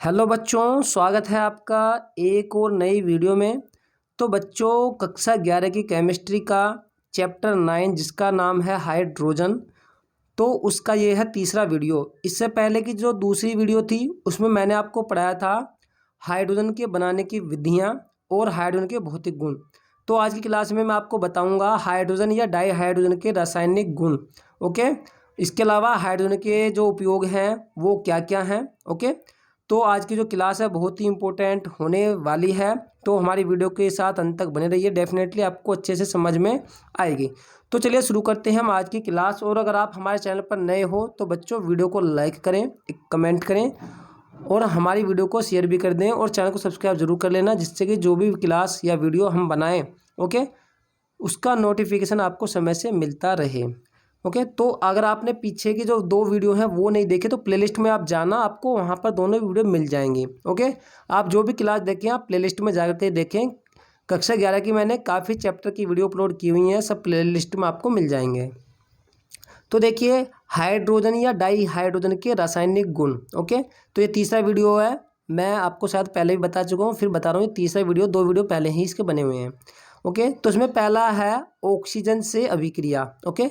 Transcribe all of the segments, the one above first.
Hello बच्चों, स्वागत है आपका एक और नई वीडियो में। तो बच्चों, कक्षा 11 की केमिस्ट्री का चैप्टर 9 जिसका नाम है हाइड्रोजन, तो उसका ये है तीसरा वीडियो। इससे पहले की जो दूसरी वीडियो थी उसमें मैंने आपको पढ़ाया था हाइड्रोजन के बनाने की विधियाँ और हाइड्रोजन के भौतिक गुण। तो आज की क्लास में मैं आपको बताऊंगा हाइड्रोजन या डाई हाइड्रोजन के रासायनिक गुण। ओके, इसके अलावा हाइड्रोजन के जो उपयोग हैं वो क्या क्या हैं। ओके, तो आज की जो क्लास है बहुत ही इंपॉर्टेंट होने वाली है, तो हमारी वीडियो के साथ अंत तक बने रहिए, डेफिनेटली आपको अच्छे से समझ में आएगी। तो चलिए शुरू करते हैं हम आज की क्लास। और अगर आप हमारे चैनल पर नए हो तो बच्चों वीडियो को लाइक करें, एक कमेंट करें और हमारी वीडियो को शेयर भी कर दें और चैनल को सब्सक्राइब जरूर कर लेना, जिससे कि जो भी क्लास या वीडियो हम बनाएं ओके उसका नोटिफिकेशन आपको समय से मिलता रहे। ओके, तो अगर आपने पीछे की जो दो वीडियो हैं वो नहीं देखे तो प्लेलिस्ट में आप जाना, आपको वहाँ पर दोनों वीडियो मिल जाएंगी। ओके, आप जो भी क्लास देखें आप प्लेलिस्ट में जाकर देखें। कक्षा 11 की मैंने काफ़ी चैप्टर की वीडियो अपलोड की हुई हैं, सब प्लेलिस्ट में आपको मिल जाएंगे। तो देखिए, हाइड्रोजन या डाई हाइड्रोजन के रासायनिक गुण। ओके, तो ये तीसरा वीडियो है, मैं आपको शायद पहले भी बता चुका हूँ, फिर बता रहा हूँ। ये तीसरा वीडियो, दो वीडियो पहले ही इसके बने हुए हैं। ओके, तो इसमें पहला है ऑक्सीजन से अभिक्रिया। ओके,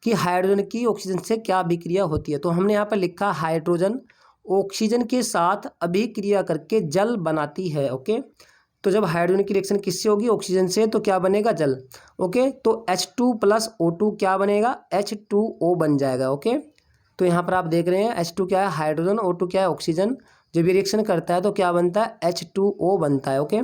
कि हाइड्रोजन की ऑक्सीजन से क्या अभिक्रिया होती है। तो हमने यहाँ पर लिखा हाइड्रोजन ऑक्सीजन के साथ अभिक्रिया करके जल बनाती है। ओके, तो जब हाइड्रोजन की रिएक्शन किससे होगी, ऑक्सीजन से, तो क्या बनेगा, जल। ओके, तो H2+O2 क्या बनेगा, H2O बन जाएगा। ओके, तो यहाँ पर आप देख रहे हैं H2 क्या है, हाइड्रोजन, O2 क्या है, ऑक्सीजन। जब ये रिएक्शन करता है तो क्या बनता है, H2O बनता है। ओके,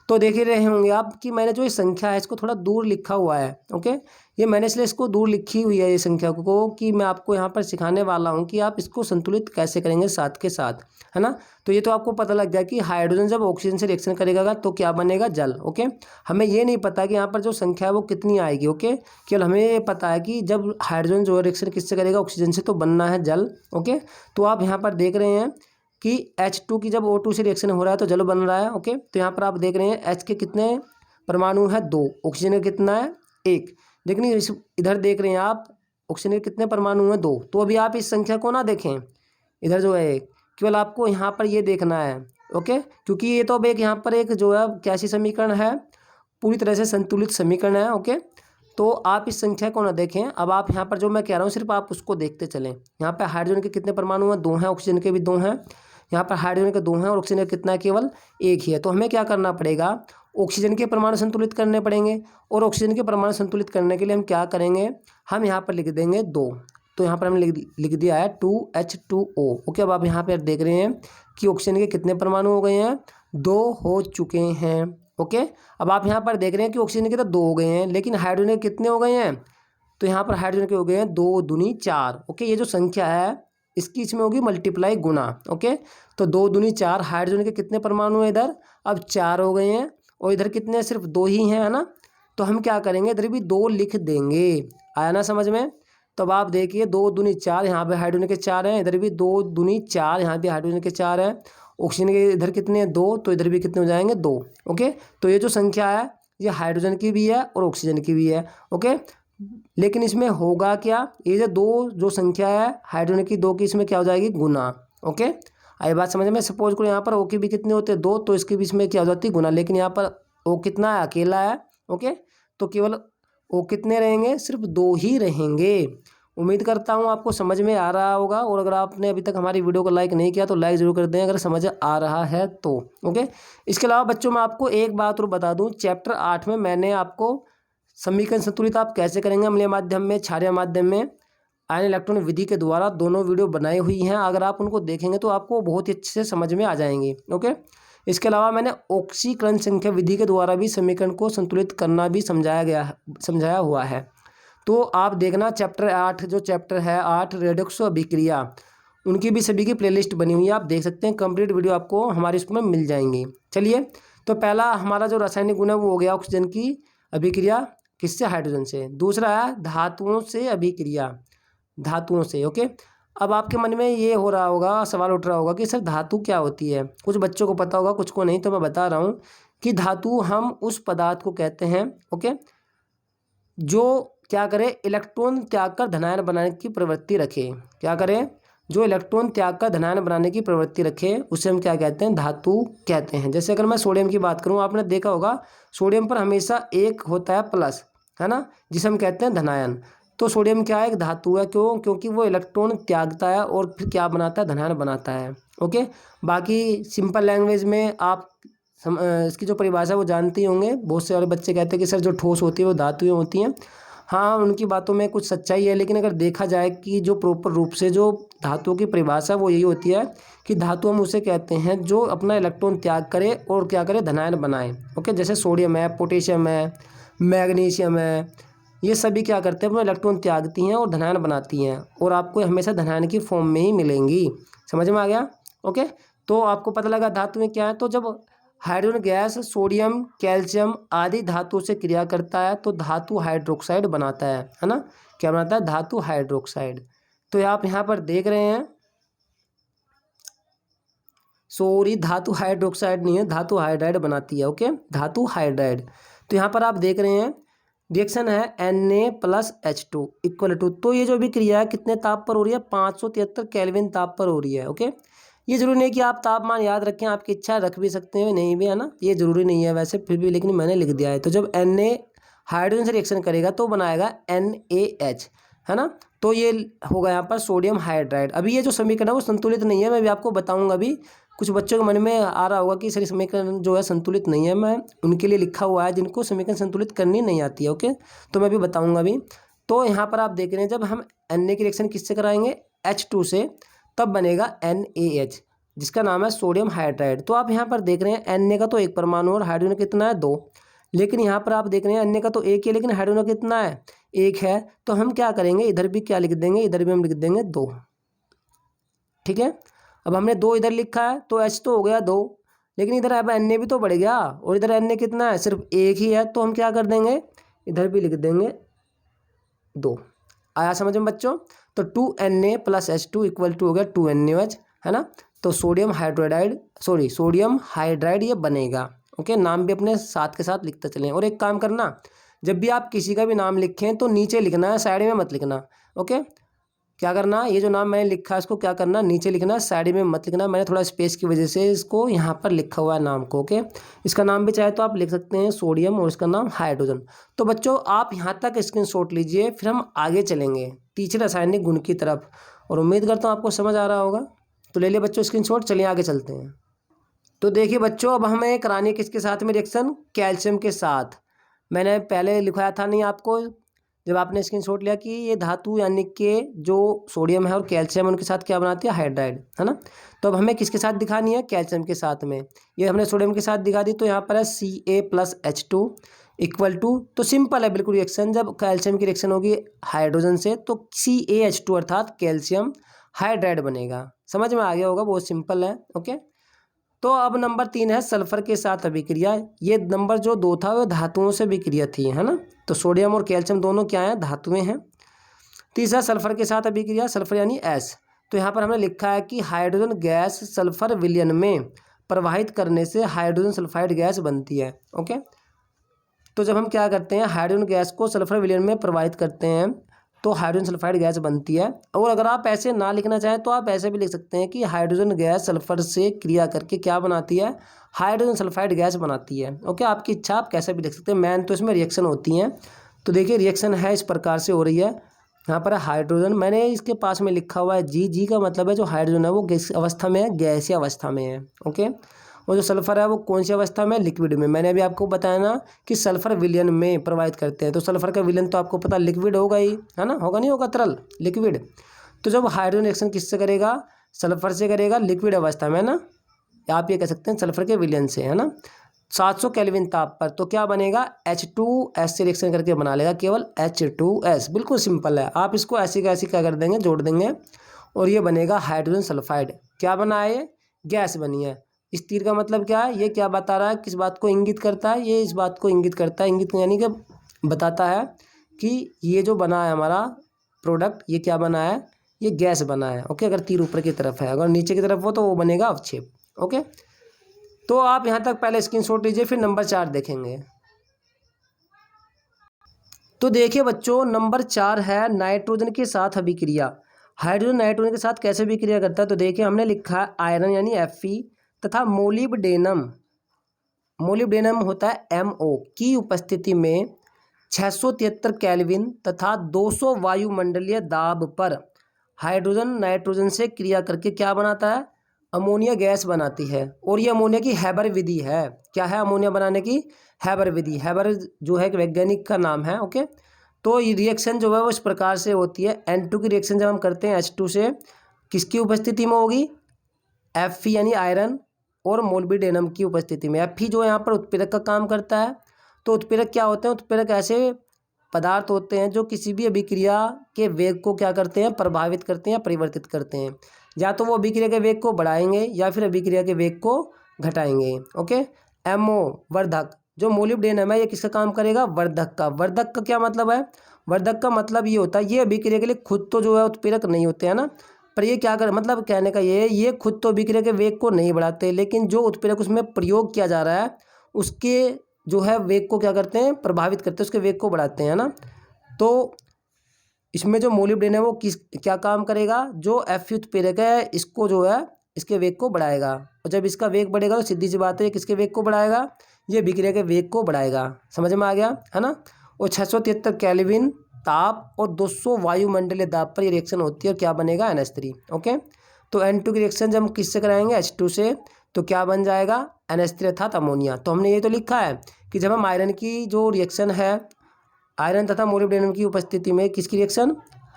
तो देख ही रहे होंगे आप कि मैंने जो ये संख्या है इसको थोड़ा दूर लिखा हुआ है। ओके, ये मैंने इसलिए इसको दूर लिखी हुई है ये संख्या को, कि मैं आपको यहाँ पर सिखाने वाला हूँ कि आप इसको संतुलित कैसे करेंगे साथ के साथ, है ना। तो ये तो आपको पता लग गया कि हाइड्रोजन जब ऑक्सीजन से रिएक्शन करेगा तो क्या बनेगा, जल। ओके, हमें ये नहीं पता कि यहाँ पर जो संख्या है वो कितनी आएगी। ओके, केवल हमें ये पता है कि जब हाइड्रोजन जो रिएक्शन किससे करेगा, ऑक्सीजन से, तो बनना है जल। ओके, तो आप यहाँ पर देख रहे हैं कि H2 की जब O2 से रिएक्शन हो रहा है तो जल बन रहा है। ओके, तो यहाँ पर आप देख रहे हैं H के कितने परमाणु है, 2, ऑक्सीजन का कितना है, 1। लेकिन इधर देख रहे हैं आप ऑक्सीजन के कितने परमाणु हैं, 2। तो अभी आप इस संख्या को ना देखें, इधर जो है केवल आपको यहाँ पर ये देखना है। ओके, क्योंकि ये तो अब एक यहाँ पर एक जो है कैसी समीकरण है, पूरी तरह से संतुलित समीकरण है। ओके, तो आप इस संख्या को ना देखें, अब आप यहाँ पर जो मैं कह रहा हूँ सिर्फ आप उसको देखते चलें। यहाँ पर हाइड्रोजन के कितने परमाणु हैं, 2 हैं, ऑक्सीजन के भी 2 हैं। यहाँ पर हाइड्रोजन के 2 हैं और ऑक्सीजन का कितना है, केवल 1 ही है। तो हमें क्या करना पड़ेगा, ऑक्सीजन के परमाणु संतुलित करने पड़ेंगे। और ऑक्सीजन के परमाणु संतुलित करने के लिए हम क्या करेंगे, हम यहाँ पर लिख देंगे 2। तो यहाँ पर हमने लिख दिया है 2H2O। ओके, अब आप यहाँ पर देख रहे हैं कि ऑक्सीजन के कितने परमाणु हो गए हैं, 2 हो चुके हैं। ओके, अब आप यहाँ पर देख रहे हैं कि ऑक्सीजन के तो 2 हो गए हैं, लेकिन हाइड्रोजन के कितने हो गए हैं, तो यहाँ पर हाइड्रोजन के हो गए हैं 2 दूनी 4। ओके, ये जो संख्या है इसकी इसमें होगी मल्टीप्लाई, गुना। ओके, तो 2 दूनी 4, हाइड्रोजन के कितने परमाणु हैं इधर, अब 4 हो गए हैं, और इधर कितने, सिर्फ 2 ही हैं, है ना। तो हम क्या करेंगे, इधर भी 2 लिख देंगे। आया ना समझ में। तो अब आप देखिए 2 दूनी 4, यहाँ पे हाइड्रोजन के 4 हैं, इधर भी 2 दूनी 4, यहाँ पे हाइड्रोजन के 4 हैं। ऑक्सीजन के इधर कितने हैं, 2, तो इधर भी कितने हो जाएंगे, 2। ओके, तो ये जो संख्या है ये हाइड्रोजन की भी है और ऑक्सीजन की भी है। ओके, लेकिन इसमें होगा क्या, ये जो दो जो संख्या है हाइड्रोजन की 2 की, इसमें क्या हो जाएगी, गुना। ओके, आई बात समझ में। सपोज करो यहाँ पर O के भी कितने होते हैं, 2, तो इसके बीच में क्या हो जाती है, गुना। लेकिन यहाँ पर O कितना है, अकेला है। ओके, तो केवल O कितने रहेंगे, सिर्फ 2 ही रहेंगे। उम्मीद करता हूँ आपको समझ में आ रहा होगा, और अगर आपने अभी तक हमारी वीडियो को लाइक नहीं किया तो लाइक ज़रूर कर दें अगर समझ आ रहा है तो। ओके, इसके अलावा बच्चों मैं आपको एक बात और बता दूँ, चैप्टर 8 में मैंने आपको समीकरण संतुलित आप कैसे करेंगे अम्लीय माध्यम में, क्षारीय माध्यम में, आयन इलेक्ट्रॉन विधि के द्वारा, दोनों वीडियो बनाई हुई हैं। अगर आप उनको देखेंगे तो आपको बहुत ही अच्छे से समझ में आ जाएंगी। ओके, इसके अलावा मैंने ऑक्सीकरण संख्या विधि के द्वारा भी समीकरण को संतुलित करना भी समझाया हुआ है। तो आप देखना चैप्टर 8, जो चैप्टर है 8 रेडॉक्स अभिक्रिया, उनकी भी सभी की प्लेलिस्ट बनी हुई है, आप देख सकते हैं। कंप्लीट वीडियो आपको हमारी इसमें मिल जाएंगी। चलिए, तो पहला हमारा जो रासायनिक गुण है वो हो गया ऑक्सीजन की अभिक्रिया किससे, हाइड्रोजन से। दूसरा है धातुओं से अभिक्रिया, धातुओं से। ओके, अब आपके मन में ये हो रहा होगा, सवाल उठ रहा होगा कि सर धातु क्या होती है। कुछ बच्चों को पता होगा, कुछ को नहीं, तो मैं बता रहा हूँ कि धातु हम उस पदार्थ को कहते हैं, ओके, जो क्या करे, इलेक्ट्रॉन त्याग कर धनायन बनाने की प्रवृत्ति रखे। क्या करें, जो इलेक्ट्रॉन त्याग कर धनायन बनाने की प्रवृत्ति रखे उसे हम क्या कहते हैं, धातु कहते हैं। जैसे अगर मैं सोडियम की बात करूं, आपने देखा होगा सोडियम पर हमेशा एक होता है प्लस, है ना, जिसे हम कहते हैं धनायन। तो सोडियम क्या है, एक धातु है। क्यों? क्योंकि वो इलेक्ट्रॉन त्यागता है और फिर क्या बनाता है, धनायन बनाता है। ओके, बाकी सिंपल लैंग्वेज में आप इसकी जो परिभाषा है वो जानते ही होंगे। बहुत से और बच्चे कहते हैं कि सर जो ठोस होती है वो धातुएं होती हैं। हाँ, उनकी बातों में कुछ सच्चाई है, लेकिन अगर देखा जाए कि जो प्रॉपर रूप से जो धातुओं की परिभाषा वो यही होती है कि धातु हम उसे कहते हैं जो अपना इलेक्ट्रॉन त्याग करे और क्या करे, धनायन बनाए। ओके, जैसे सोडियम है, पोटेशियम है, मैग्नीशियम है, ये सभी क्या करते हैं, अपना इलेक्ट्रॉन त्यागती हैं और धनायन बनाती हैं, और आपको हमेशा धनायन की फॉर्म में ही मिलेंगी। समझ में आ गया? ओके, तो आपको पता लगा धातुएं क्या है। तो जब हाइड्रोजन गैस सोडियम, कैल्शियम आदि धातु से क्रिया करता है तो धातु हाइड्रोक्साइड बनाता है ना। क्या बनाता है? धातु हाइड्रोक्साइड। तो आप यहाँ पर देख रहे हैं, सॉरी, धातु हाइड्रोक्साइड नहीं है, धातु हाइड्राइड बनाती है। ओके, धातु हाइड्राइड। तो यहाँ पर आप देख रहे हैं रिएक्शन है Na+H2 इक्वल टू, तो ये जो भी क्रिया है कितने ताप पर हो रही है, 573 केल्विन ताप पर हो रही है। ओके, ये जरूरी नहीं कि आप तापमान याद रखें, आपकी इच्छा रख भी सकते हैं, नहीं भी, है ना, ये जरूरी नहीं है वैसे, फिर भी लेकिन मैंने लिख दिया है। तो जब Na हाइड्रोजन से रिएक्शन करेगा तो बनाएगा NaH, है ना। तो ये होगा यहाँ पर सोडियम हाइड्राइड। अभी ये जो समीकरण है वो संतुलित नहीं है, मैं भी आपको बताऊंगा। अभी कुछ बच्चों के मन में आ रहा होगा कि सर समीकरण जो है संतुलित नहीं है, मैं उनके लिए लिखा हुआ है जिनको समीकरण संतुलित करनी नहीं आती है। ओके, तो मैं भी बताऊंगा अभी। तो यहाँ पर आप देख रहे हैं जब हम Na की रिएक्शन किससे कराएंगे, H2 से, तब बनेगा NaH जिसका नाम है सोडियम हाइड्राइड। तो आप यहाँ पर देख रहे हैं Na का तो एक परमाणु और हाइड्रोजन कितना है, 2। लेकिन यहाँ पर आप देख रहे हैं Na का तो एक ही है, लेकिन हाइड्रोजन कितना है, 1 है। तो हम क्या करेंगे, इधर भी क्या लिख देंगे, इधर भी हम लिख देंगे 2। ठीक है, अब हमने 2 इधर लिखा है तो H तो हो गया 2, लेकिन इधर अब Na भी तो बढ़ गया, और इधर Na कितना है, सिर्फ 1 ही है। तो हम क्या कर देंगे, इधर भी लिख देंगे 2। आया समझ में बच्चों? तो 2Na+H2 इक्वल टू हो गया 2NaOH, है ना। तो सोडियम हाइड्राइड ये बनेगा। ओके, नाम भी अपने साथ के साथ लिखते चलें। और एक काम करना, जब भी आप किसी का भी नाम लिखें तो नीचे लिखना है, साइड में मत लिखना। ओके, क्या करना, ये जो नाम मैंने लिखा है इसको क्या करना, नीचे लिखना, साइड में मत लिखना। मैंने थोड़ा स्पेस की वजह से इसको यहाँ पर लिखा हुआ है नाम को। ओके, इसका नाम भी चाहे तो आप लिख सकते हैं सोडियम और इसका नाम हाइड्रोजन। तो बच्चों आप यहाँ तक स्क्रीनशॉट लीजिए, फिर हम आगे चलेंगे तीसरे रासायनिक गुण की तरफ, और उम्मीद करता हूँ आपको समझ आ रहा होगा। तो ले लिया बच्चों स्क्रीनशॉट, चलिए आगे चलते हैं। तो देखिए बच्चों, अब हमें करानी है किसके साथ में रिएक्शन, कैल्शियम के साथ। मैंने पहले लिखाया था नहीं आपको, जब आपने स्क्रीनशॉट लिया, कि ये धातु यानी कि जो सोडियम है और कैल्शियम उनके साथ क्या बनाती है, हाइड्राइड, है ना। तो अब हमें किसके साथ दिखानी है, कैल्शियम के साथ में। ये हमने सोडियम के साथ दिखा दी, तो यहाँ पर है Ca+H2 इक्वल टू, तो सिंपल है बिल्कुल रिएक्शन। जब कैल्शियम की रिएक्शन होगी हाइड्रोजन से तो CaH2 अर्थात कैल्शियम हाइड्राइड बनेगा। समझ में आ गया होगा, बहुत सिंपल है। ओके, तो अब नंबर 3 है सल्फर के साथ अभिक्रिया। ये नंबर जो 2 था वो धातुओं से अभिक्रिया थी, है ना। तो सोडियम और कैल्शियम दोनों क्या हैं, धातुएं हैं। तीसरा सल्फर के साथ अभिक्रिया, सल्फर यानी S। तो यहाँ पर हमने लिखा है कि हाइड्रोजन गैस सल्फर विलयन में प्रवाहित करने से हाइड्रोजन सल्फाइड गैस बनती है। ओके, तो जब हम क्या करते हैं, हाइड्रोजन गैस को सल्फर विलयन में प्रवाहित करते हैं तो हाइड्रोजन सल्फाइड गैस बनती है। और अगर आप ऐसे ना लिखना चाहें तो आप ऐसे भी लिख सकते हैं कि हाइड्रोजन गैस सल्फर से क्रिया करके क्या बनाती है, हाइड्रोजन सल्फाइड गैस बनाती है। ओके, आपकी इच्छा, आप कैसे भी लिख सकते हैं, मेन तो इसमें रिएक्शन होती हैं। तो देखिए रिएक्शन है इस प्रकार से हो रही है। यहाँ पर हाइड्रोजन, मैंने इसके पास में लिखा हुआ है जी का मतलब है जो हाइड्रोजन है वो गैस अवस्था में है, गैसीय अवस्था में है। ओके, और जो सल्फर है वो कौन सी अवस्था में, लिक्विड में। मैंने अभी आपको बताया ना कि सल्फर विलयन में प्रवाहित करते हैं, तो सल्फर का विलयन तो आपको पता लिक्विड होगा ही, है ना, होगा नहीं होगा, तरल, लिक्विड। तो जब हाइड्रोजन रिएक्शन किससे करेगा, सल्फर से करेगा, लिक्विड अवस्था में, है ना। आप ये कह सकते हैं सल्फर के विलयन से, है ना, 700 केल्विन ताप पर। तो क्या बनेगा, H2S से रिएक्शन करके बना लेगा केवल H2S। बिल्कुल सिंपल है, आप इसको ऐसी का ऐसी क्या कर देंगे, जोड़ देंगे, और ये बनेगा हाइड्रोजन सल्फाइड। क्या बना है, ये गैस बनी है। इस तीर का मतलब क्या है, ये क्या बता रहा है, किस बात को इंगित करता है, ये इस बात को इंगित करता है। इंगित यानी कि बताता है कि ये जो बना है हमारा प्रोडक्ट, ये क्या बना है, ये गैस बना है। ओके, अगर तीर ऊपर की तरफ है, अगर नीचे की तरफ हो तो वो बनेगा अवक्षेप। ओके, तो आप यहाँ तक पहले स्क्रीनशॉट लीजिए, फिर नंबर 4 देखेंगे। तो देखिए बच्चों, नंबर 4 है नाइट्रोजन के साथ अभिक्रिया। हाइड्रोजन नाइट्रोजन के साथ कैसे विक्रिया करता है, तो देखिए हमने लिखा है आयरन यानी Fe तथा मोलिब्डेनम होता है MO की उपस्थिति में 673 केल्विन तथा 200 वायुमंडलीय दाब पर हाइड्रोजन नाइट्रोजन से क्रिया करके क्या बनाता है, अमोनिया गैस बनाती है। और ये अमोनिया की हैबर विधि है। क्या है अमोनिया बनाने की? हैबर विधि। हैबर जो है एक वैज्ञानिक का नाम है। ओके, तो ये रिएक्शन जो है वो इस प्रकार से होती है। N2 की रिएक्शन जब हम करते हैं H2 से, किसकी उपस्थिति में होगी? Fe यानी आयरन और मोलिब्डेनम की उपस्थिति में। Fe जो है यहाँ पर उत्प्रेरक का काम करता है। तो उत्प्रेरक क्या होते हैं? उत्प्रेरक ऐसे पदार्थ होते हैं जो किसी भी अभिक्रिया के वेग को क्या करते हैं? प्रभावित करते हैं, परिवर्तित करते हैं। या तो वो अभिक्रिया के वेग को बढ़ाएंगे या फिर अभिक्रिया के वेग को घटाएंगे। ओके, MO वर्धक, जो मोलिब्डेनम है ये किसका काम करेगा? वर्धक का। वर्धक का क्या मतलब है? वर्धक का मतलब ये होता है ये अभिक्रिया के लिए खुद तो जो है उत्प्रेरक नहीं होते हैं ना, पर ये क्या कर मतलब कहने का ये खुद तो अभिक्रिया के वेग को नहीं बढ़ाते, लेकिन जो उत्प्रेरक उसमें प्रयोग किया जा रहा है उसके जो है वेग को क्या करते हैं? प्रभावित करते हैं, उसके वेग को बढ़ाते हैं ना। तो इसमें जो मोलिब्डेनम है वो क्या काम करेगा? जो Fe उत्प्रेरक है इसको जो है इसके वेग को बढ़ाएगा। और जब इसका वेग बढ़ेगा तो सीधी सी बात है किसके वेग को बढ़ाएगा? ये अभिक्रिया के वेग को बढ़ाएगा। समझ में आ गया है ना। और 673 केल्विन ताप और 200 वायुमंडलीय दाब पर ये रिएक्शन होती है और क्या बनेगा? NH3। ओके, तो N2 की रिएक्शन जब हम किससे कराएंगे? H2 से, तो क्या बन जाएगा? NH3 अर्थात अमोनिया। तो हमने ये तो लिखा है कि जब हम आयरन की जो रिएक्शन है, आयरन तथा मोलिब्डेनम की उपस्थिति में किसकी रिएक्शन?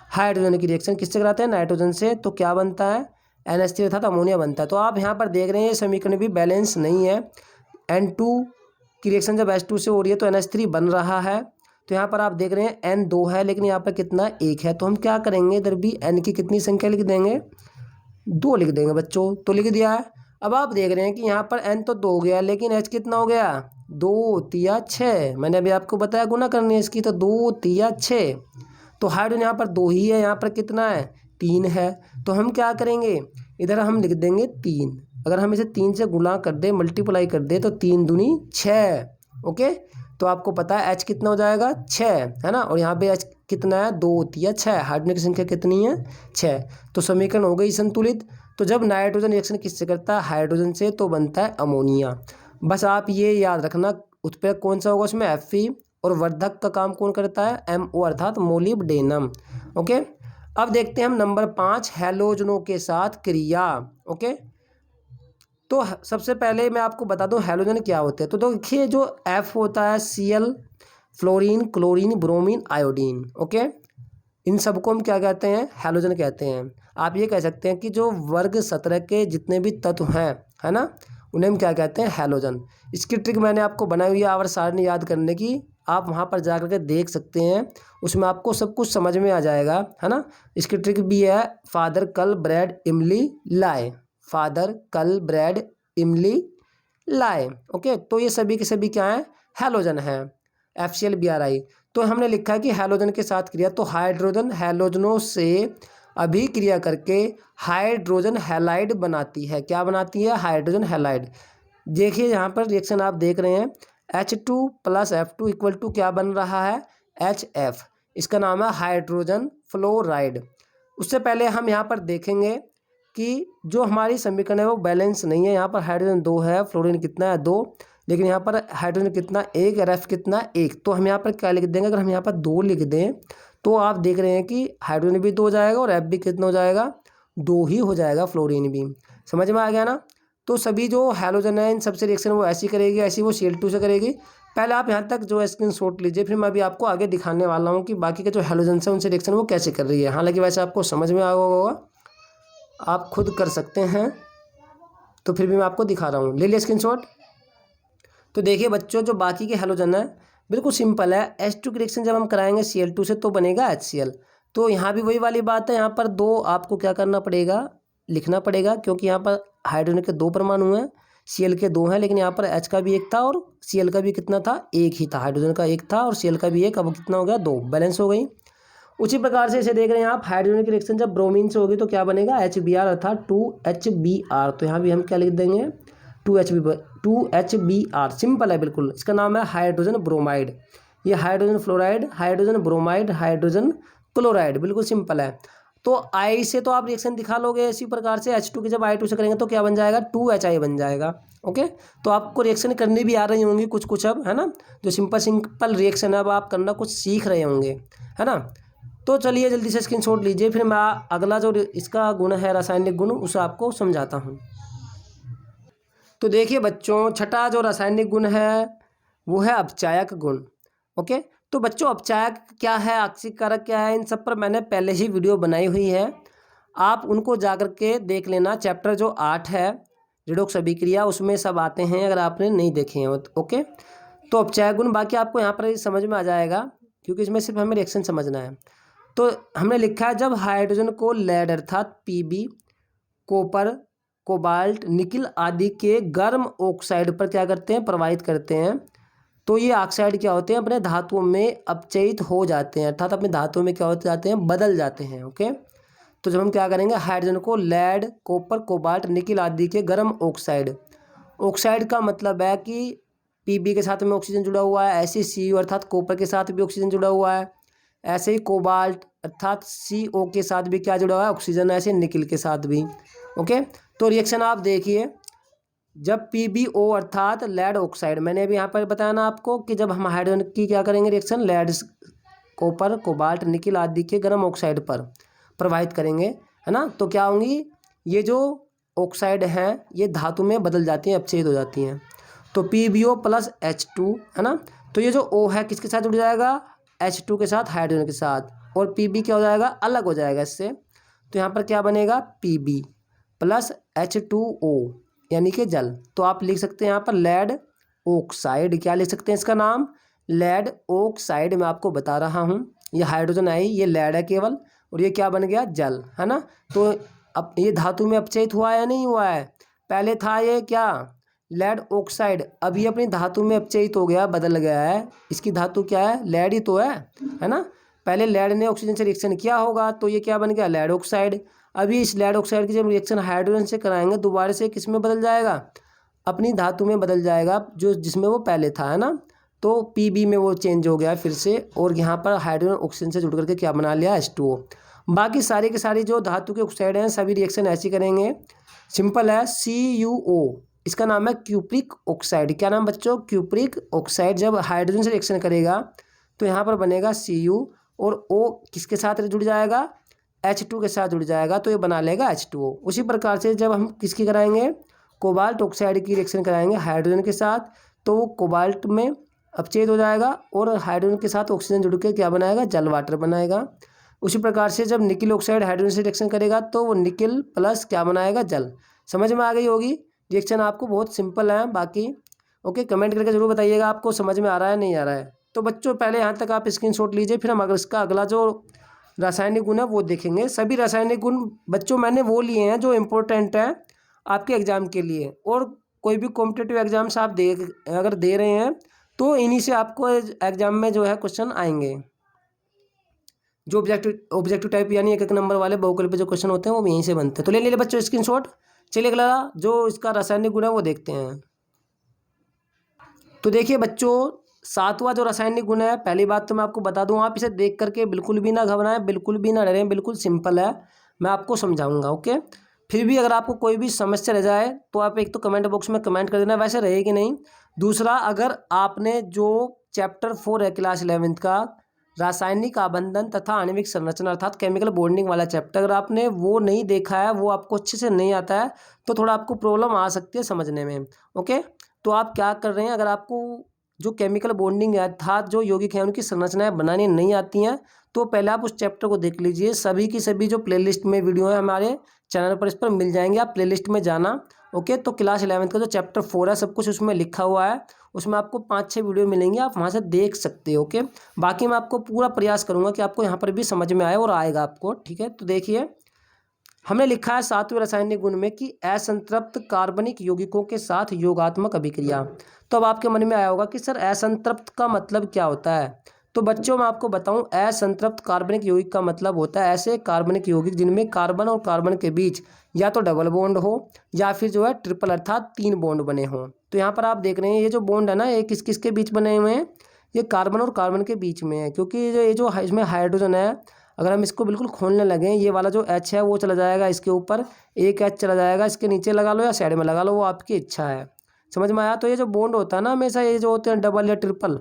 हाइड्रोजन की रिएक्शन किससे कराते हैं? नाइट्रोजन से। तो क्या बनता है? NH3 अर्थात अमोनिया बनता है। तो आप यहाँ पर देख रहे हैं ये समीकरण भी बैलेंस नहीं है। N2 की रिएक्शन जब H2 से हो रही है तो NH3 बन रहा है। तो यहाँ पर आप देख रहे हैं N 2 है लेकिन यहाँ पर कितना? 1 है। तो हम क्या करेंगे, इधर भी N की कितनी संख्या लिख देंगे? 2 लिख देंगे बच्चों। तो लिख दिया है। अब आप देख रहे हैं कि यहाँ पर N तो 2 हो गया लेकिन H कितना हो गया? 2 तिया 6। मैंने अभी आपको बताया गुना करनी है इसकी, तो 2 तिया 6। तो हाइड्रोजन यहाँ पर 2 ही है, यहाँ पर कितना है? 3 है। तो हम क्या करेंगे, इधर हम लिख देंगे 3। अगर हम इसे 3 से गुणा कर दे, मल्टीप्लाई कर दे, तो 3 दूनी 6। ओके, तो आपको पता है H कितना हो जाएगा? 6 है ना। और यहाँ पे H कितना है? 2 तिया 6। हाइड्रोजन की संख्या कितनी है? 6। तो समीकरण हो गई संतुलित। तो जब नाइट्रोजन रिएक्शन किससे करता है? हाइड्रोजन से, तो बनता है अमोनिया। बस आप ये याद रखना उत्प्रेरक कौन सा होगा उसमें? Fe। और वर्धक का काम कौन करता है? MO अर्थात मोलिब्डेनम। ओके, अब देखते हैं हम नंबर 5 हैलोजनों के साथ क्रिया। ओके, तो सबसे पहले मैं आपको बता दूं हैलोजन क्या होते हैं। तो देखिए जो F होता है Cl, fluorine, chlorine, bromine, iodine. Okay, इन सबको हम क्या कहते हैं? हैलोजन कहते हैं। आप ये कह सकते हैं कि जो वर्ग 17 के जितने भी तत्व हैं, है ना, उन्हें हम क्या कहते हैं? हैलोजन। इसकी ट्रिक मैंने आपको बनाई हुई है आवर्त सारणी याद करने की, आप वहाँ पर जा करके देख सकते हैं, उसमें आपको सब कुछ समझ में आ जाएगा, है ना। इसकी ट्रिक भी है फादर कल ब्रेड इमली लाए, फादर कल ब्रेड इमली लाए। ओके, तो ये सभी के सभी क्या हैं? हैलोजन हैं, FCl-Bri। तो हमने लिखा है कि हैलोजन के साथ क्रिया, तो हाइड्रोजन हैलोजनों से अभिक्रिया करके हाइड्रोजन हैलाइड बनाती है। क्या बनाती है? Hydrogen halide. देखिए यहाँ पर रिएक्शन आप देख रहे हैं H2 + F2 इक्वल टू क्या बन रहा है? HF। इसका नाम है हाइड्रोजन फ्लोराइड। उससे पहले हम यहाँ पर देखेंगे कि जो हमारी समीकरण है वो बैलेंस नहीं है। यहाँ पर हाइड्रोजन 2 है, फ्लोरीन कितना है? 2, लेकिन यहाँ पर हाइड्रोजन कितना? 1, और F कितना? 1। तो हम यहाँ पर क्या लिख देंगे? अगर हम यहाँ पर 2 लिख दें तो आप देख रहे हैं कि हाइड्रोजन भी 2 हो जाएगा और F भी कितना हो जाएगा? 2 ही हो जाएगा, फ्लोरीन भी। समझ में आ गया ना। तो सभी जो हैलोजन है इन सबसे रिएक्शन वो ऐसी करेगी, ऐसी वो Cl2 से करेगी। पहले आप यहाँ तक जो स्क्रीनशॉट लीजिए, फिर मैं अभी आपको आगे दिखाने वाला हूँ कि बाकी के जो हैलोजन है उनसे रिएक्शन वो कैसे कर रही है। हालांकि वैसे आपको समझ में आ होगा, आप खुद कर सकते हैं, तो फिर भी मैं आपको दिखा रहा हूँ। ले लिया स्क्रीनशॉट। तो देखिए बच्चों जो बाकी के हैलोजन है बिल्कुल सिंपल है। H2 की रिएक्शन जब हम कराएंगे Cl2 से तो बनेगा HCl। तो यहाँ भी वही वाली बात है, यहाँ पर 2 आपको क्या करना पड़ेगा? लिखना पड़ेगा, क्योंकि यहाँ पर हाइड्रोजन के 2 परमाणु हैं, Cl के 2 हैं, लेकिन यहाँ पर H का भी 1 था और Cl का भी कितना था? 1 ही था। हाइड्रोजन का 1 था और Cl का भी 1, अब कितना हो गया? 2, बैलेंस हो गई। उसी प्रकार से इसे देख रहे हैं आप, हाइड्रोजन की रिएक्शन जब ब्रोमीन से होगी तो क्या बनेगा? HBr अर्थात 2HBr। तो यहाँ भी हम क्या लिख देंगे? 2HBr। सिंपल है बिल्कुल। इसका नाम है हाइड्रोजन ब्रोमाइड। ये hydrogen fluoride, hydrogen bromide, hydrogen chloride, बिल्कुल सिंपल है। तो I से तो आप रिएक्शन दिखा लोगे इसी प्रकार से। H2 की जब I2 से करेंगे तो क्या बन जाएगा, 2HI बन जाएगा। ओके, तो आपको रिएक्शन करनी भी आ रही होंगी कुछ कुछ अब, है ना। जो सिंपल रिएक्शन है अब आप करना कुछ सीख रहे होंगे, है ना। तो चलिए जल्दी से स्क्रीनशॉट लीजिए, फिर मैं अगला जो इसका गुण है रासायनिक गुण उसे आपको समझाता हूँ। तो देखिए बच्चों, छठा जो रासायनिक गुण है वो है अपचायक गुण। ओके, तो बच्चों अपचायक क्या है, आक्सीकारक क्या है, इन सब पर मैंने पहले ही वीडियो बनाई हुई है, आप उनको जाकर के देख लेना। चैप्टर जो 8 है रिडोक्स अभिक्रिया, उसमें सब आते हैं अगर आपने नहीं देखे हैं। ओके, तो अपचायक गुण बाकी आपको यहाँ पर समझ में आ जाएगा, क्योंकि इसमें सिर्फ हमें रिएक्शन समझना है। तो हमने लिखा है जब हाइड्रोजन को लेड अर्थात पीबी, कॉपर, कोबाल्ट, निकिल आदि के गर्म ऑक्साइड पर क्या करते हैं, प्रवाहित करते हैं, तो ये ऑक्साइड क्या होते हैं, अपने धातुओं में अपचयित हो जाते हैं, अर्थात अपने धातुओं में क्या होते जाते हैं, बदल जाते हैं। ओके, तो जब हम क्या करेंगे, हाइड्रोजन को लेड, कॉपर, कोबाल्ट, निकिल आदि के गर्म ऑक्साइड का मतलब है कि पीबी के साथ में ऑक्सीजन जुड़ा हुआ है, ऐसे Cu अर्थात कॉपर के साथ भी ऑक्सीजन जुड़ा हुआ है, ऐसे ही कोबाल्ट अर्थात CO के साथ भी क्या जुड़ा हुआ है, ऑक्सीजन, ऐसे निकिल के साथ भी। ओके, तो रिएक्शन आप देखिए, जब PbO अर्थात लेड ऑक्साइड, मैंने अभी यहाँ पर बताया ना आपको कि जब हम हाइड्रोजन की क्या करेंगे reaction, lead, copper, cobalt, nickel आदि के गर्म ऑक्साइड पर प्रवाहित करेंगे, है ना, तो क्या होंगी, ये जो ऑक्साइड हैं ये धातु में बदल जाती हैं, अपचयित हो जाती हैं। तो PbO प्लस H2, है ना, तो ये जो O है किसके साथ जुड़ जाएगा, H2 के साथ, हाइड्रोजन के साथ, और Pb क्या हो जाएगा, अलग हो जाएगा इससे। तो यहाँ पर क्या बनेगा, Pb प्लस H2O यानी कि जल। तो आप लिख सकते हैं यहाँ पर लेड ऑक्साइड, क्या लिख सकते हैं इसका नाम, लेड ऑक्साइड। मैं आपको बता रहा हूँ, ये हाइड्रोजन आई, ये लेड है केवल, और ये क्या बन गया, जल, है ना। तो अब ये धातु में अपचयित हुआ है या नहीं हुआ है, पहले था ये क्या, लेड ऑक्साइड, अब ये अपनी धातु में अपचयित हो गया, बदल गया है, इसकी धातु क्या है, लेड ही तो है ना। पहले लेड ने ऑक्सीजन से रिएक्शन किया होगा तो ये क्या बन गया, लेड ऑक्साइड। अभी इस लेड ऑक्साइड की जब रिएक्शन हाइड्रोजन से कराएंगे दोबारा से किस में बदल जाएगा, अपनी धातु में बदल जाएगा, जो जिसमें वो पहले था, है ना। तो Pb में वो चेंज हो गया फिर से, और यहाँ पर हाइड्रोजन ऑक्सीजन से जुड़ करके क्या बना लिया, H2O। बाकी सारी की सारी जो धातु के ऑक्साइड हैं सभी रिएक्शन ऐसी करेंगे, सिंपल है, CuO, इसका नाम है क्यूप्रिक ऑक्साइड। क्या नाम बच्चों, क्यूप्रिक ऑक्साइड। जब हाइड्रोजन से रिएक्शन करेगा तो यहाँ पर बनेगा Cu, और O किसके साथ जुड़ जाएगा, H2 के साथ जुड़ जाएगा, तो ये बना लेगा H2O। उसी प्रकार से जब हम किसकी कराएंगे, कोबाल्ट ऑक्साइड की रिएक्शन कराएंगे हाइड्रोजन के साथ, तो वो कोबाल्ट में अपचयित हो जाएगा और हाइड्रोजन के साथ ऑक्सीजन जुड़ के क्या बनाएगा, जल वाटर बनाएगा। उसी प्रकार से जब निकिल ऑक्साइड हाइड्रोजन से रिएक्शन करेगा तो वो निकिल प्लस क्या बनाएगा, जल। समझ में आ गई होगी रिएक्शन आपको, बहुत सिंपल है। बाकी ओके, कमेंट करके जरूर बताइएगा आपको समझ में आ रहा है नहीं आ रहा है। तो बच्चों पहले यहाँ तक आप स्क्रीनशॉट लीजिए, फिर हम अगर इसका अगला जो रासायनिक गुण है वो देखेंगे। सभी रासायनिक गुण बच्चों मैंने वो लिए हैं जो इम्पोर्टेंट हैं आपके एग्जाम के लिए, और कोई भी कॉम्पिटिटिव एग्जाम्स आप अगर दे रहे हैं तो इन्हीं से आपको एग्जाम में जो है क्वेश्चन आएंगे, जो ऑब्जेक्टिव टाइप यानी एक नंबर वाले बहुकल पे जो क्वेश्चन होते हैं वो यहीं से बनते हैं। तो ले ले बच्चों स्क्रीनशॉट। चलिए अगला जो इसका रासायनिक गुण है वो देखते हैं। तो देखिए बच्चों, सातवां जो रासायनिक गुण है, पहली बात तो मैं आपको बता दूं, आप इसे देख करके बिल्कुल भी ना घबराएं, बिल्कुल भी ना डरें, बिल्कुल सिंपल है, मैं आपको समझाऊंगा। ओके, फिर भी अगर आपको कोई भी समस्या रह जाए तो आप एक तो कमेंट बॉक्स में कमेंट कर देना, वैसे रहेगी नहीं। दूसरा, अगर आपने जो चैप्टर 4 है क्लास 11th का रासायनिक आबंधन तथा आणविक संरचना अर्थात केमिकल बॉन्डिंग वाला चैप्टर, अगर आपने वो नहीं देखा है, वो आपको अच्छे से नहीं आता है, तो थोड़ा आपको प्रॉब्लम आ सकती है समझने में। ओके, तो आप क्या कर रहे हैं, अगर आपको जो केमिकल बॉन्डिंग अर्थात जो यौगिक हैं उनकी संरचनाएं बनानी नहीं आती हैं, तो पहले आप उस चैप्टर को देख लीजिए। सभी की सभी जो प्लेलिस्ट में वीडियो है हमारे चैनल पर, इस पर मिल जाएंगे, आप प्लेलिस्ट में जाना। ओके, तो क्लास 11th का जो चैप्टर 4 है सब कुछ उसमें लिखा हुआ है, उसमें आपको 5-6 वीडियो मिलेंगे, आप वहाँ से देख सकते हो। ओके, बाकी मैं आपको पूरा प्रयास करूँगा कि आपको यहाँ पर भी समझ में आए, और आएगा आपको। ठीक है, तो देखिए हमने लिखा है 7वें रासायनिक गुण में कि असंतृप्त कार्बनिक यौगिकों के साथ योगात्मक अभिक्रिया। तो अब आपके मन में आया होगा कि सर असंतृप्त का मतलब क्या होता है। तो बच्चों मैं आपको बताऊं, असंतृप्त कार्बनिक यौगिक का मतलब होता है ऐसे कार्बनिक यौगिक जिनमें कार्बन और कार्बन के बीच या तो डबल बॉन्ड हो या फिर जो है ट्रिपल अर्थात 3 बॉन्ड बने हों। तो यहाँ पर आप देख रहे हैं ये जो बॉन्ड है ना, ये किस किस के बीच बने हुए हैं, ये कार्बन और कार्बन के बीच में है, क्योंकि ये जो इसमें हाइड्रोजन है, अगर हम इसको बिल्कुल खोलने लगें, ये वाला जो H है वो चला जाएगा इसके ऊपर, एक H चला जाएगा इसके नीचे लगा लो या साइड में लगा लो, वो आपकी इच्छा है। समझ में आया? तो ये जो बॉन्ड होता है ना, हमेशा ये जो होते हैं डबल या ट्रिपल,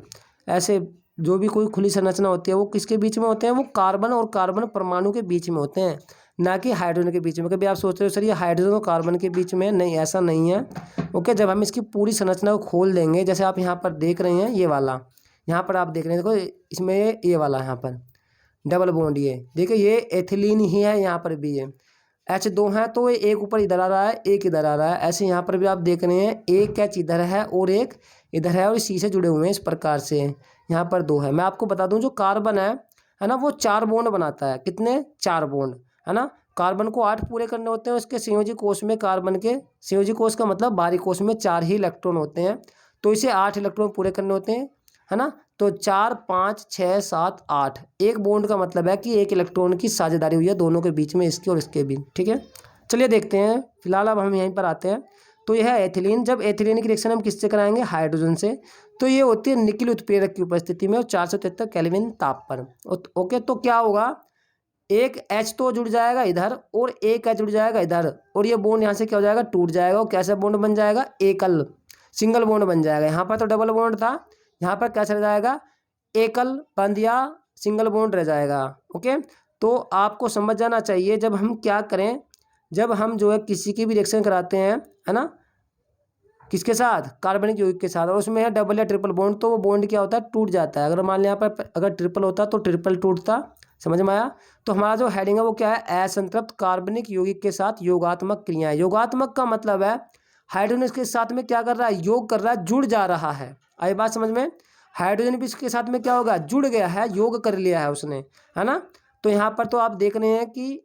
ऐसे जो भी कोई खुली संरचना होती है वो किसके बीच में होते हैं? वो कार्बन और कार्बन परमाणु के बीच में होते हैं, ना कि हाइड्रोजन के बीच में। कभी आप सोच रहे हो सर ये हाइड्रोजन और कार्बन के बीच में, नहीं, ऐसा नहीं है। ओके, जब हम इसकी पूरी संरचना को खोल देंगे, जैसे आप यहाँ पर देख रहे हैं ये वाला, यहाँ पर आप देख रहे हैं, देखो इसमें ये वाला यहाँ पर डबल बॉन्ड, ये देखिए ये एथिलीन ही है, यहाँ पर भी ये H2 है, तो ये एक ऊपर इधर आ रहा है, एक इधर आ रहा है। ऐसे यहाँ पर भी आप देख रहे हैं एक H इधर है और एक इधर है, और इसी से जुड़े हुए हैं इस प्रकार से। यहाँ पर 2 है। मैं आपको बता दूं जो कार्बन है ना, वो 4 बॉन्ड बनाता है। कितने? 4 बॉन्ड, है ना। कार्बन को 8 पूरे करने होते हैं। उसके संयोजी कोष में, कार्बन के संयोजी कोष का मतलब बाहरी कोष में 4 ही इलेक्ट्रॉन होते हैं, तो इसे 8 इलेक्ट्रॉन पूरे करने होते हैं, है ना। तो 4 5 6 7 8, एक बॉन्ड का मतलब है कि एक इलेक्ट्रॉन की साझेदारी हुई है दोनों के बीच में, इसके और इसके बीच। ठीक है, चलिए देखते हैं। फिलहाल अब हम यहीं पर आते हैं। तो यह है एथिलीन। जब एथिलीन की रिएक्शन हम किससे कराएंगे? हाइड्रोजन से। तो ये होती है निकिल उत्प्रेरक की उपस्थिति में और 473 केल्विन ताप पर। ओके, तो क्या होगा? एक H तो जुड़ जाएगा इधर और एक H जुड़ जाएगा इधर, और ये बॉन्ड यहाँ से क्या हो जाएगा? टूट जाएगा। और कैसा बॉन्ड बन जाएगा? एकल, सिंगल बॉन्ड बन जाएगा। यहाँ पर तो डबल बॉन्ड था, यहाँ पर कैसा रह जाएगा? एकल बंद या सिंगल बॉन्ड रह जाएगा। ओके, तो आपको समझ जाना चाहिए जब हम क्या करें, जब हम जो है किसी की भी रिएक्शन कराते हैं, है ना, किसके साथ? कार्बनिक यौगिक के साथ, और उसमें है डबल या ट्रिपल बॉन्ड, तो वो बॉन्ड क्या होता है? टूट जाता है। अगर मान लिया यहाँ पर अगर ट्रिपल होता तो ट्रिपल टूटता। समझ में आया? तो हमारा जो हेडिंग है वो क्या है? असंतृप्त कार्बनिक यौगिक के साथ योगात्मक क्रियाएं। योगात्मक का मतलब है हाइड्रोजन इसके साथ में क्या कर रहा है? योग कर रहा है, जुड़ जा रहा है। आई बात समझ में? हाइड्रोजन भी इसके साथ में क्या होगा? जुड़ गया है, योग कर लिया है उसने, है ना। तो यहाँ पर तो आप देख रहे हैं कि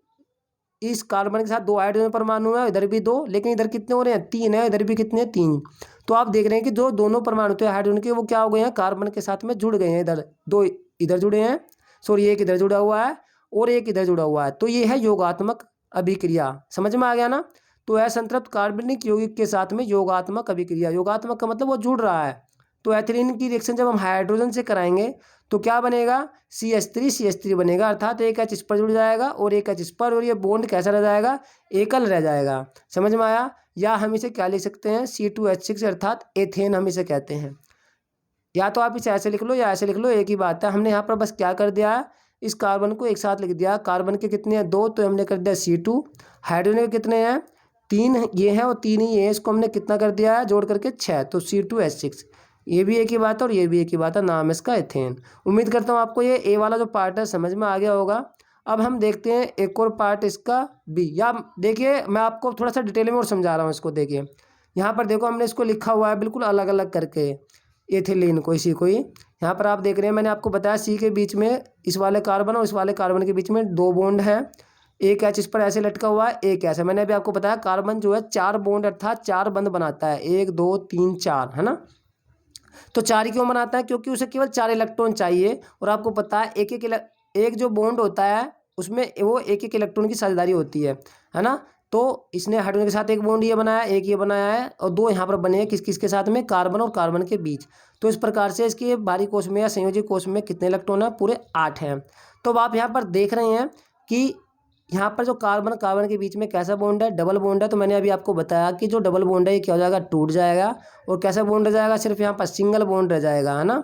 इस कार्बन के साथ 2 हाइड्रोजन परमाणु है, इधर भी 2, लेकिन इधर कितने हो रहे हैं? 3 है, इधर भी कितने? 3। तो आप देख रहे हैं कि जो दोनों परमाणु थे हाइड्रोजन के, वो क्या हो गए हैं? कार्बन के साथ में जुड़ गए हैं। इधर 2 इधर जुड़े हैं, सॉरी एक इधर जुड़ा हुआ है और एक इधर जुड़ा हुआ है। तो ये है योगात्मक अभिक्रिया। समझ में आ गया ना? तो असंतृप्त कार्बनिक यौगिक के साथ में योगात्मक अभिक्रिया। योगात्मक का मतलब वो जुड़ रहा है। तो एथिलीन की रिएक्शन जब हम हाइड्रोजन से कराएंगे तो क्या बनेगा? CH3 बनेगा, अर्थात एक H इस पर जुड़ जाएगा और एक H इस पर, और ये बॉन्ड कैसा रह जाएगा? एकल रह जाएगा। समझ में आया? या हम इसे क्या लिख सकते हैं? C2H6, अर्थात एथेन हम इसे कहते हैं। या तो आप इसे ऐसे लिख लो या ऐसे लिख लो, एक ही बात है। हमने यहाँ पर बस क्या कर दिया, इस कार्बन को एक साथ लिख दिया। कार्बन के कितने हैं? 2, तो हमने कर दिया C2। हाइड्रोजन के कितने हैं? 3 ये हैं और 3 ही है, इसको हमने कितना कर दिया है? जोड़ करके 6, तो C2H6। ये भी एक ही बात है और ये भी एक ही बात है, नाम है इसका एथेन। उम्मीद करता हूँ आपको ये ए वाला जो पार्ट है समझ में आ गया होगा। अब हम देखते हैं एक और पार्ट इसका बी। या देखिए मैं आपको थोड़ा सा डिटेल में और समझा रहा हूँ इसको। देखिए यहाँ पर देखो, हमने इसको लिखा हुआ है बिल्कुल अलग अलग करके, एथिलीन को, इसी को ही। यहाँ पर आप देख रहे हैं, मैंने आपको बताया सी के बीच में इस वाले कार्बन और इस वाले कार्बन के बीच में 2 बॉन्ड है। एक H इस पर ऐसे लटका हुआ है, एक ऐसा। मैंने अभी आपको बताया कार्बन जो है 4 बॉन्ड अर्थात 4 बंध बनाता है, 1 2 3 4, है ना। तो 4 ही क्यों बनाता है? क्योंकि उसे केवल 4 इलेक्ट्रॉन चाहिए, और आपको पता है एक जो बॉन्ड होता है उसमें वो एक इलेक्ट्रॉन की साझेदारी होती है ना। तो इसने हाइड्रोजन के साथ एक बॉन्ड ये बनाया, एक ये बनाया है, और 2 यहाँ पर बने हैं किस किस के साथ में? कार्बन और कार्बन के बीच। तो इस प्रकार से इसके बाहरी कोष में या संयोजी कोष में कितने इलेक्ट्रॉन है? पूरे 8 हैं। तो अब आप यहाँ पर देख रहे हैं कि यहाँ पर जो कार्बन कार्बन के बीच में कैसा बॉन्ड है? डबल बॉन्ड है। तो मैंने अभी आपको बताया कि जो डबल बॉन्ड है ये क्या हो जाएगा? टूट जाएगा। और कैसा बॉन्ड रह जाएगा? सिर्फ यहाँ पर सिंगल बॉन्ड रह जाएगा, है ना।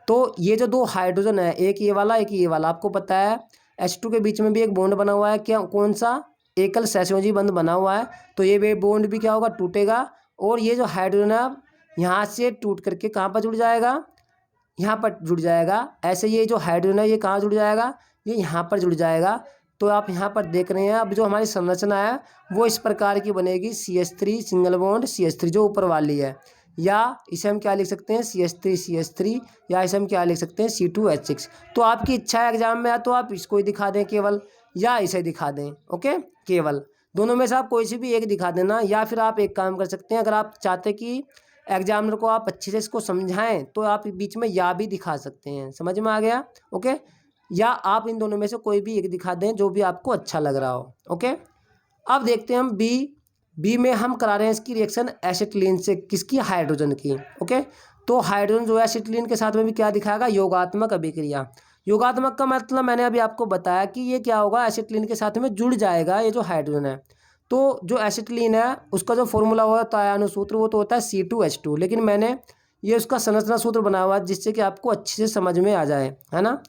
तो ये जो 2 हाइड्रोजन है, एक ये वाला एक ये वाला, आपको पता है H2 के बीच में भी एक बॉन्ड बना हुआ है। क्या? कौन सा? एकल सहसंयोजी बंध बना हुआ है। तो ये बॉन्ड भी क्या होगा? टूटेगा। और ये जो हाइड्रोजन है यहाँ से टूट करके कहाँ पर जुड़ जाएगा? यहाँ पर जुड़ जाएगा। ऐसे ये जो हाइड्रोजन है ये कहाँ जुड़ जाएगा? ये यहाँ पर जुड़ जाएगा। तो आप यहाँ पर देख रहे हैं, अब जो हमारी संरचना है वो इस प्रकार की बनेगी। CH3 सिंगल बॉन्ड CH3 जो ऊपर वाली है, या इसे हम क्या लिख सकते हैं? CH3, या इसे हम क्या लिख सकते हैं? C2H6। तो आपकी इच्छा है एग्जाम में, या तो आप इसको ही दिखा दें केवल, या इसे दिखा दें। ओके, केवल दोनों में से आप कोई सी भी एक दिखा देना। या फिर आप एक काम कर सकते हैं, अगर आप चाहते हैं कि एग्जामिनर को आप अच्छे से इसको समझाएं तो आप बीच में या भी दिखा सकते हैं। समझ में आ गया? ओके, या आप इन दोनों में से कोई भी एक दिखा दें जो भी आपको अच्छा लग रहा हो। ओके, अब देखते हैं हम बी में हम करा रहे हैं इसकी रिएक्शन एसिटिलीन से, किसकी? हाइड्रोजन की। ओके, तो हाइड्रोजन जो है एसिटिलीन के साथ में भी क्या दिखाएगा? योगात्मक अभिक्रिया। योगात्मक का मतलब मैंने अभी आपको बताया कि ये क्या होगा, एसिटिलीन के साथ में जुड़ जाएगा ये जो हाइड्रोजन है। तो जो एसिटिलीन है उसका जो फॉर्मूला होता है अणुसूत्र वो तो होता है C2H2, लेकिन मैंने ये उसका संरचना सूत्र बनाया हुआ है जिससे कि आपको अच्छे से समझ में आ जाए, है ना।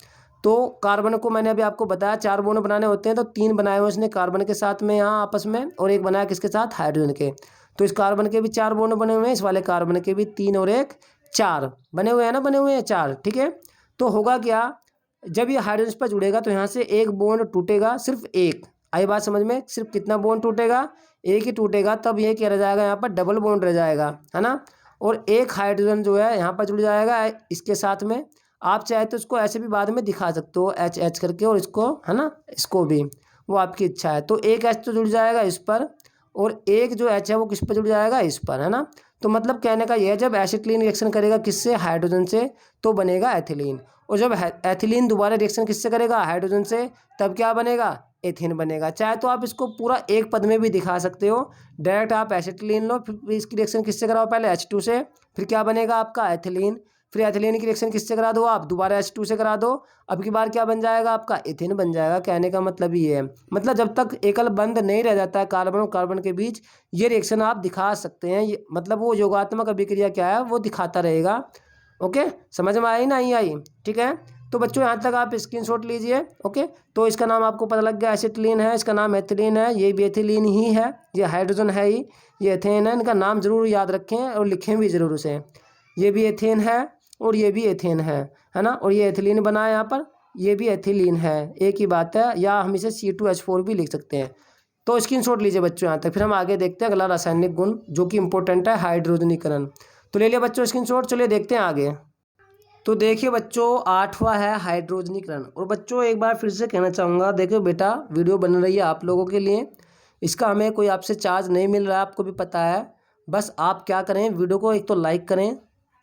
तो कार्बन को मैंने अभी आपको बताया 4 बॉन्ड बनाने होते हैं, तो 3 बनाए हुए उसने कार्बन के साथ में यहाँ आपस में, और एक बनाया किसके साथ, हाइड्रोजन के। तो इस कार्बन के भी 4 बॉन्ड बने हुए हैं, इस वाले कार्बन के भी 3 और 1 4 बने हुए हैं ना, बने हुए हैं 4, ठीक है। तो होगा क्या, जब ये हाइड्रोजन पर जुड़ेगा तो यहाँ से एक बॉन्ड टूटेगा, सिर्फ एक। आई बात समझ में, सिर्फ कितना बॉन्ड टूटेगा, एक ही टूटेगा, तब ये क्या रह जाएगा, यहाँ पर डबल बॉन्ड रह जाएगा, है ना। और एक हाइड्रोजन जो है यहाँ पर जुड़ जाएगा इसके साथ में। आप चाहे तो इसको ऐसे भी बाद में दिखा सकते हो H करके, और इसको, है ना, इसको भी, वो आपकी इच्छा है। तो एक H तो जुड़ जाएगा इस पर, और एक जो H है वो किस पर जुड़ जाएगा, इस पर, है ना। तो मतलब कहने का यह है, जब एसिटिलीन रिएक्शन करेगा किससे, हाइड्रोजन से, तो बनेगा एथिलीन। और जब एथिलीन दोबारा रिएक्शन किससे करेगा, हाइड्रोजन से, तब क्या बनेगा, एथेन बनेगा। चाहे तो आप इसको पूरा एक पद में भी दिखा सकते हो, डायरेक्ट आप एसिटिलीन लो, फिर इसकी रिएक्शन किससे कराओ, पहले H2 से, फिर क्या बनेगा आपका एथिलीन, फिर एथिलीन की रिएक्शन किससे करा दो आप, दोबारा H2 से करा दो, अब की बार क्या बन जाएगा आपका, एथेन बन जाएगा। कहने का मतलब ये है, मतलब जब तक एकल बंध नहीं रह जाता है कार्बन और कार्बन के बीच, ये रिएक्शन आप दिखा सकते हैं। मतलब वो योगात्मक अभिक्रिया क्या है वो दिखाता रहेगा। ओके, समझ में आई ना, नहीं आई, ठीक है। तो बच्चों यहाँ तक आप स्क्रीनशॉट लीजिए। ओके, तो इसका नाम आपको पता लग गया, एसिटिलीन है, इसका नाम एथिलीन है, ये भी एथिलीन ही है, ये हाइड्रोजन है ही, ये एथेन है। इनका नाम जरूर याद रखें और लिखें भी जरूर उसे। ये भी एथेन है और ये भी एथेन है ना। और ये एथिलीन बना है यहाँ पर, ये भी एथिलीन है, एक ही बात है। या हम इसे C2H4 भी लिख सकते हैं। तो स्क्रीनशॉट लीजिए बच्चों यहाँ तक, फिर हम आगे देखते हैं अगला रासायनिक गुण जो कि इंपॉर्टेंट है, हाइड्रोजनीकरण। तो ले लिया बच्चों स्क्रीनशॉट, चलिए देखते हैं आगे। तो देखिए बच्चों, 8वां है हाइड्रोजनीकरण। और बच्चों एक बार फिर से कहना चाहूँगा, देखो बेटा वीडियो बन रही है आप लोगों के लिए, इसका हमें कोई आपसे चार्ज नहीं मिल रहा है, आपको भी पता है। बस आप क्या करें, वीडियो को एक तो लाइक करें,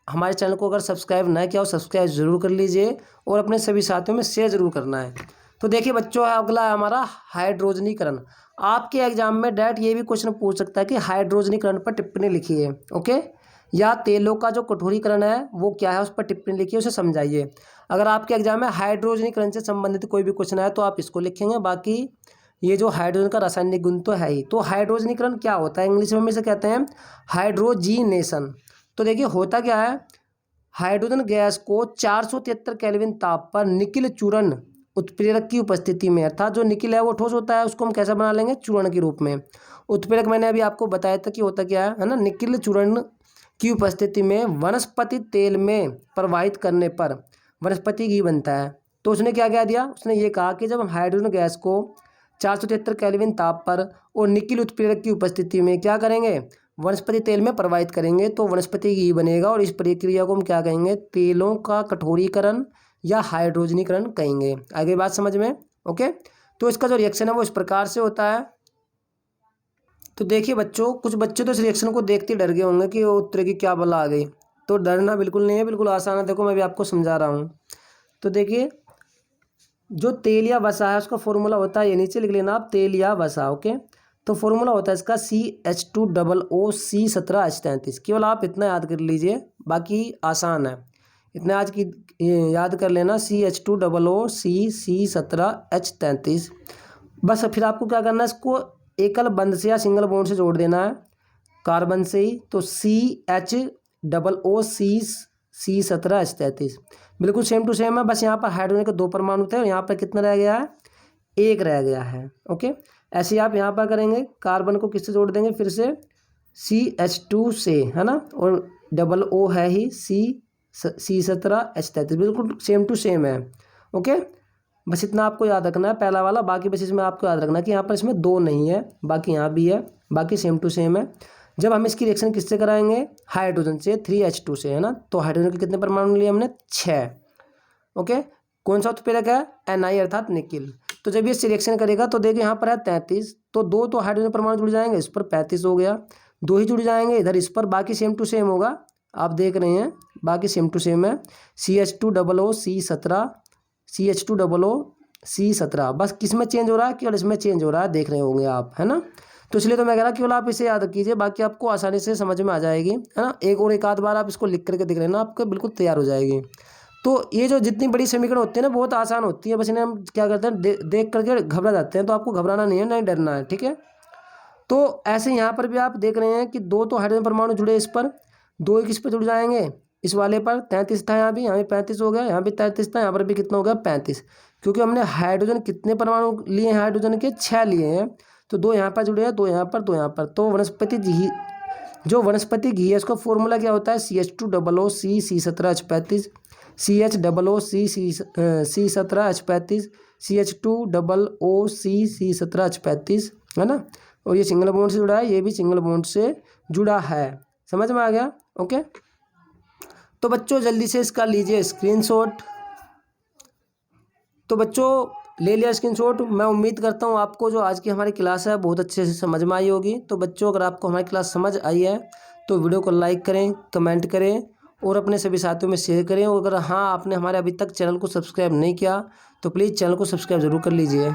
हमारे चैनल को अगर सब्सक्राइब ना किया हो सब्सक्राइब ज़रूर कर लीजिए, और अपने सभी साथियों में शेयर ज़रूर करना है। तो देखिए बच्चों, अगला है हमारा हाइड्रोजनीकरण। आपके एग्जाम में डायरेक्ट ये भी क्वेश्चन पूछ सकता है कि हाइड्रोजनीकरण पर टिप्पणी लिखिए। ओके, या तेलों का जो कठोरीकरण है वो क्या है उस पर टिप्पणी लिखिए, उसे समझाइए। अगर आपके एग्जाम में हाइड्रोजनीकरण से संबंधित कोई भी क्वेश्चन आए तो आप इसको लिखेंगे। बाकी ये जो हाइड्रोजन का रासायनिक गुण तो है ही। तो हाइड्रोजनीकरण क्या होता है, इंग्लिश में हम इसे कहते हैं हाइड्रोजीनेशन। तो देखिए होता क्या है, हाइड्रोजन गैस को 473 केल्विन ताप पर निकिल चूर्ण उत्प्रेरक की उपस्थिति में, अर्थात जो निकिल है वो ठोस होता है, उसको हम कैसा बना लेंगे, चूर्ण के रूप में। उत्प्रेरक मैंने अभी आपको बताया था कि होता क्या है ना, निकिल चूर्ण की उपस्थिति में वनस्पति तेल में प्रवाहित करने पर वनस्पति घी बनता है। तो उसने क्या क्या दिया, उसने ये कहा कि जब हम हाइड्रोजन गैस को 473 केल्विन ताप पर और निकिल उत्प्रेरक की उपस्थिति में क्या करेंगे, वनस्पति तेल में प्रवाहित करेंगे, तो वनस्पति घी बनेगा। और इस प्रक्रिया को हम क्या कहेंगे, तेलों का कठोरीकरण या हाइड्रोजनीकरण कहेंगे। आगे बात समझ में। ओके, तो इसका जो रिएक्शन है वो इस प्रकार से होता है। तो देखिए बच्चों, कुछ बच्चे तो इस रिएक्शन को देखते डर गए होंगे कि वो तरह की क्या बला आ गई। तो डरना बिल्कुल नहीं है, बिल्कुल आसान है। देखो मैं भी आपको समझा रहा हूँ। तो देखिए, जो तेल या वसा है उसका फॉर्मूला होता है, ये नीचे लिख लेना आप, तेल या वसा। ओके, तो फॉर्मूला होता है इसका CH2OO C17H33। केवल आप इतना याद कर लीजिए, बाकी आसान है, इतना आज की याद कर लेना, CH2OOCC17H33। बस फिर आपको क्या करना है, इसको एकल बंध से या सिंगल बॉन्ड से जोड़ देना है, कार्बन से ही। तो CH2OOCC17H33 बिल्कुल सेम टू सेम है। बस यहाँ पर हाइड्रोजन के 2 परमाणु थे और यहाँ पर कितना रह गया है, 1 रह गया है। ओके, ऐसे ही आप यहाँ पर करेंगे, कार्बन को किससे जोड़ देंगे, फिर से CH2 से, है ना, और O है ही C17H33, बिल्कुल सेम टू सेम है। ओके, बस इतना आपको याद रखना है, पहला वाला। बाकी बस इसमें आपको याद रखना है कि यहाँ पर इसमें 2 नहीं है, बाकी यहाँ भी है, बाकी सेम टू सेम है। जब हम इसकी रिएक्शन किससे कराएंगे, हाइड्रोजन से, 3H2 से, है ना। तो हाइड्रोजन के कितने परमाणु लिए हमने, 6। ओके, कौन सा उत्प्रेरक है, Na अर्थात निकिल। तो जब ये रिएक्शन करेगा तो देखिए यहाँ पर है 33, तो 2 तो हाइड्रोजन परमाणु जुड़ जाएंगे, इस पर 35 हो गया, 2 ही जुड़ जाएंगे इधर इस पर, बाकी सेम टू सेम होगा। आप देख रहे हैं बाकी सेम टू सेम है, CH2OOC17, बस किस में चेंज हो रहा है, केवल इसमें चेंज हो रहा है, देख रहे होंगे आप, है ना। तो इसलिए तो मैं कह रहा केवल आप इसे याद कीजिए, बाकी आपको आसानी से समझ में आ जाएगी, है ना। एक और एक आध बार आप इसको लिख करके देख लेना, आपको बिल्कुल तैयार हो जाएगी। तो ये जो जितनी बड़ी समीकरण होती है ना बहुत आसान होती है, बस इन्हें हम क्या करते हैं देख करके घबरा जाते हैं। तो आपको घबराना नहीं है, नहीं डरना है, ठीक है। तो ऐसे यहाँ पर भी आप देख रहे हैं कि 2 तो हाइड्रोजन परमाणु जुड़े इस पर, 2 एक इस पर जुड़ जाएंगे, इस वाले पर 33 था, यहाँ भी 35 हो गया, यहाँ भी 33 था, यहाँ पर भी कितना हो गया 35, क्योंकि हमने हाइड्रोजन कितने परमाणु लिए हैं, हाइड्रोजन के 6 लिए हैं। तो 2 यहाँ पर जुड़े हैं, 2 यहाँ पर, 2 यहाँ पर। तो वनस्पति घी, जो वनस्पति घी है उसका फॉर्मूला क्या होता है, CH2OOC C17H35, CHOOC C17H35, CH2OOC C17H35, है ना। और ये सिंगल बॉन्ड से जुड़ा है, ये भी सिंगल बॉन्ड से जुड़ा है। समझ में आ गया? ओके। तो बच्चों जल्दी से इसका लीजिए स्क्रीनशॉट। तो बच्चों ले लिया स्क्रीनशॉट। मैं उम्मीद करता हूँ आपको जो आज की हमारी क्लास है बहुत अच्छे से समझ में आई होगी। तो बच्चों अगर आपको हमारी क्लास समझ आई है तो वीडियो को लाइक करें, कमेंट करें और अपने सभी साथियों में शेयर करें। और अगर हाँ आपने हमारे अभी तक चैनल को सब्सक्राइब नहीं किया तो प्लीज़ चैनल को सब्सक्राइब ज़रूर कर लीजिए।